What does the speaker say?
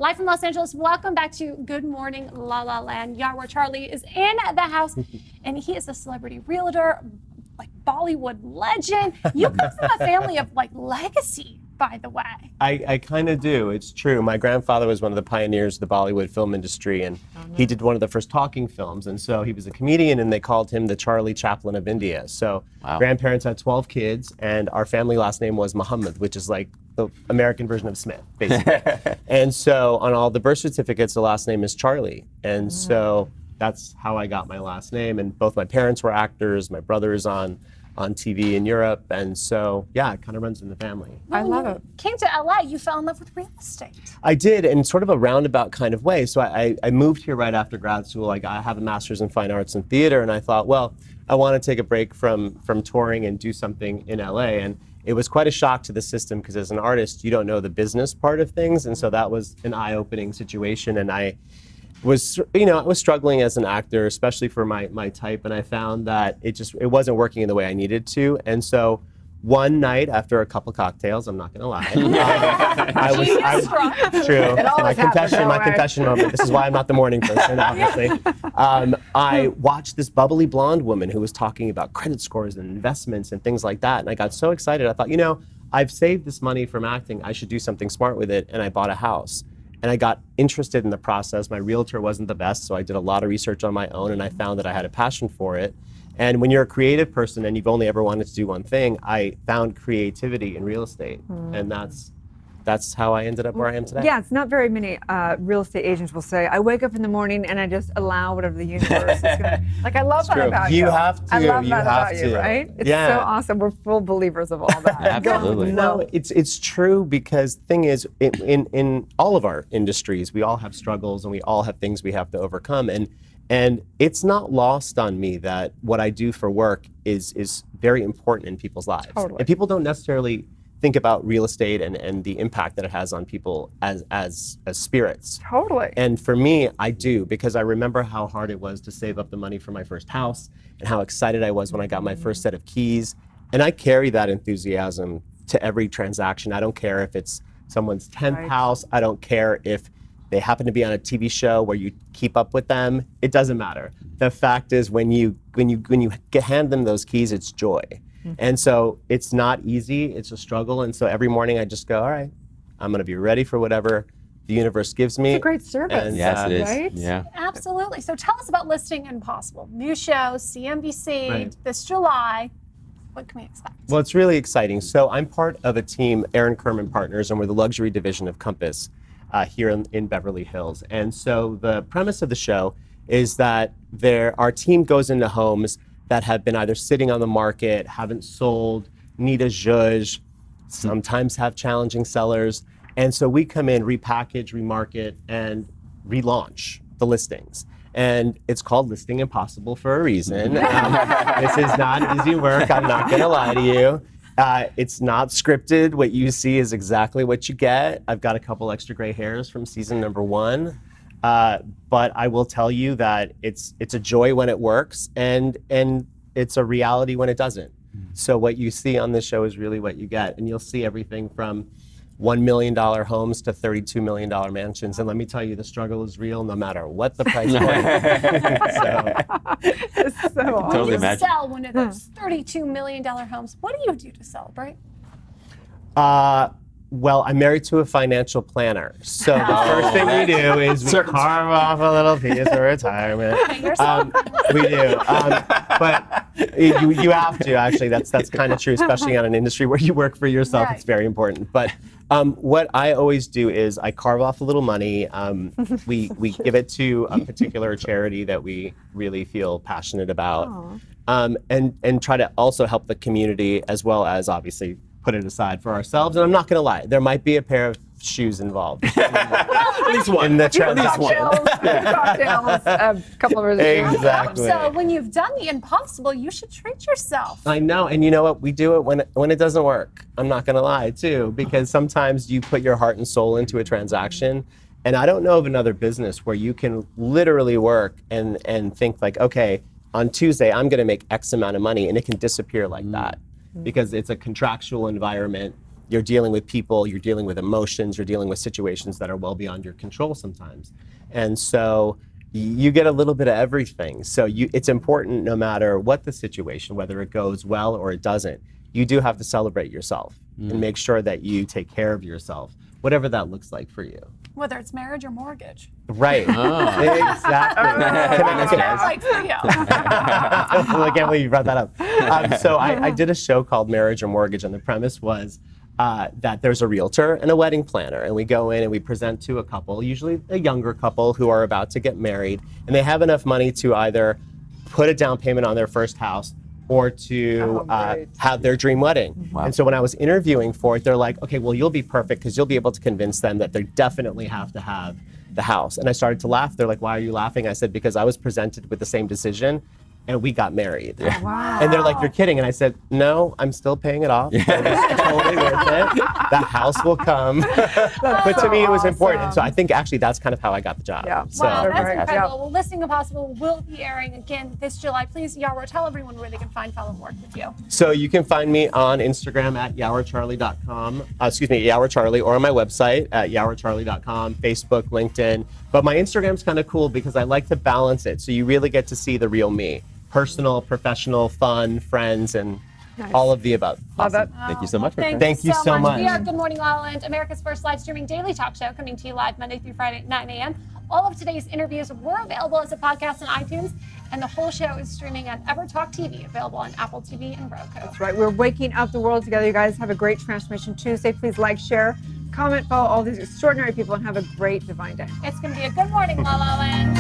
Live from Los Angeles, welcome back to Good Morning LaLa Land. Yawar Charlie is in the house, and he is a celebrity realtor, like Bollywood legend. You come from a family of like legacy, by the way. I kind of do. It's true. My grandfather was one of the pioneers of the Bollywood film industry, and he did one of the first talking films. And so he was a comedian, and they called him the Charlie Chaplin of India. So grandparents had 12 kids, and our family last name was Muhammad, which is like the American version of Smith, basically. And so on all the birth certificates, the last name is Charlie. And so that's how I got my last name. And both my parents were actors. My brother is on TV in Europe. And so, yeah, it kind of runs in the family. I love it. Came to LA, you fell in love with real estate. I did, in sort of a roundabout kind of way. So I moved here right after grad school. I have a master's in fine arts and theater, and I thought, well, I want to take a break from touring and do something in LA. And it was quite a shock to the system because as an artist, you don't know the business part of things. And so that was an eye-opening situation. And I was struggling as an actor, especially for my type. And I found that it wasn't working in the way I needed to. And so one night after a couple cocktails, I'm not gonna lie, true. My confession moment. This is why I'm not the morning person, obviously. I watched this bubbly blonde woman who was talking about credit scores and investments and things like that, and I got so excited. I thought, I've saved this money from acting. I should do something smart with it, and I bought a house. And I got interested in the process. My realtor wasn't the best, so I did a lot of research on my own, and I found that I had a passion for it. And when you're a creative person and you've only ever wanted to do one thing, I found creativity in real estate. And that's how I ended up where I am today. Yeah, it's not very many real estate agents will say, I wake up in the morning and I just allow whatever the universe is going to, like I love that about you. You have to. I love that about you, right? It's so awesome. We're full believers of all that. Absolutely. No, it's true because the thing is, in all of our industries, we all have struggles and we all have things we have to overcome. And it's not lost on me that what I do for work is very important in people's lives. Totally. And people don't necessarily think about real estate and the impact that it has on people as spirits. Totally. And for me, I do, because I remember how hard it was to save up the money for my first house and how excited I was when I got my first set of keys. And I carry that enthusiasm to every transaction. I don't care if it's someone's 10th house. I don't care if they happen to be on a TV show where you keep up with them. It doesn't matter. The fact is, when you hand them those keys, it's joy. And so it's not easy. It's a struggle. And so every morning I just go, all right, I'm going to be ready for whatever the universe gives me. It's a great service. And, yes, it is. Right? Yeah. Absolutely. So tell us about Listing Impossible. New show, CNBC, this July. What can we expect? Well, it's really exciting. So I'm part of a team, Aaron Kerman Partners, and we're the luxury division of Compass here in Beverly Hills. And so the premise of the show is that our team goes into homes that have been either sitting on the market, haven't sold, need a zhuzh, sometimes have challenging sellers. And so we come in, repackage, remarket, and relaunch the listings. And it's called Listing Impossible for a reason. This is not easy work, I'm not gonna lie to you. It's not scripted. What you see is exactly what you get. I've got a couple extra gray hairs from season number 1. But I will tell you that it's a joy when it works, and it's a reality when it doesn't. So what you see on this show is really what you get, and you'll see everything from $1 million homes to $32 million mansions. And let me tell you, the struggle is real no matter what the price point. It's so awesome. Totally When you sell one of those $32 million homes, what do you do to celebrate? Well, I'm married to a financial planner. So the first thing we do is we carve off a little piece for retirement. We do. But you have to, actually. That's kind of true, especially on an industry where you work for yourself. It's very important. But what I always do is I carve off a little money. We give it to a particular charity that we really feel passionate about. And try to also help the community, as well as obviously put it aside for ourselves. And I'm not going to lie, there might be a pair of shoes involved. At least one. In the transaction. Cocktails, a couple of Exactly. So when you've done the impossible, you should treat yourself. I know, and you know what? We do it when it doesn't work. I'm not going to lie, too, because sometimes you put your heart and soul into a transaction, and I don't know of another business where you can literally work and think like, okay, on Tuesday I'm going to make X amount of money, and it can disappear like that. Because it's a contractual environment You're dealing with people, you're dealing with emotions, you're dealing with situations that are well beyond your control sometimes. And so you get a little bit of everything. So it's important no matter what the situation, whether it goes well or it doesn't, you do have to celebrate yourself and make sure that you take care of yourself, whatever that looks like for you. Whether it's marriage or mortgage. Right. Exactly. What's that like for you? I can't believe you brought that up. So I did a show called Marriage or Mortgage, and the premise was that there's a realtor and a wedding planner, and we go in and we present to a couple, usually a younger couple who are about to get married, and they have enough money to either put a down payment on their first house or to have their dream wedding. Wow. And so when I was interviewing for it, they're like, okay, well, you'll be perfect because you'll be able to convince them that they definitely have to have the house. And I started to laugh. They're like, why are you laughing? I said, because I was presented with the same decision and we got married. Wow. And they're like, you're kidding. And I said, no, I'm still paying it off. It's totally worth it. The house will come. But to me, it was important. And so I think actually that's kind of how I got the job. Yeah. So, Wow, that's Right. incredible. Yeah. Well, Listening Impossible will be airing again this July. Please, Yawar, tell everyone where they can find, follow, and work with you. So you can find me on Instagram at yawarcharlie.com, Yawar Charlie, or on my website at yawarcharlie.com, Facebook, LinkedIn. But my Instagram's kind of cool because I like to balance it. So you really get to see the real me. Personal, professional, fun, friends, and all of the above. Love it. Thank you so much. Thank you so much. We are Good Morning La La Land, America's first live streaming daily talk show, coming to you live Monday through Friday at 9 a.m. All of today's interviews were available as a podcast on iTunes, and the whole show is streaming on EverTalk TV, available on Apple TV and Roku. That's right. We're waking up the world together. You guys have a great Transformation Tuesday. Please like, share, comment, follow all these extraordinary people, and have a great divine day. It's going to be a Good Morning La La Land.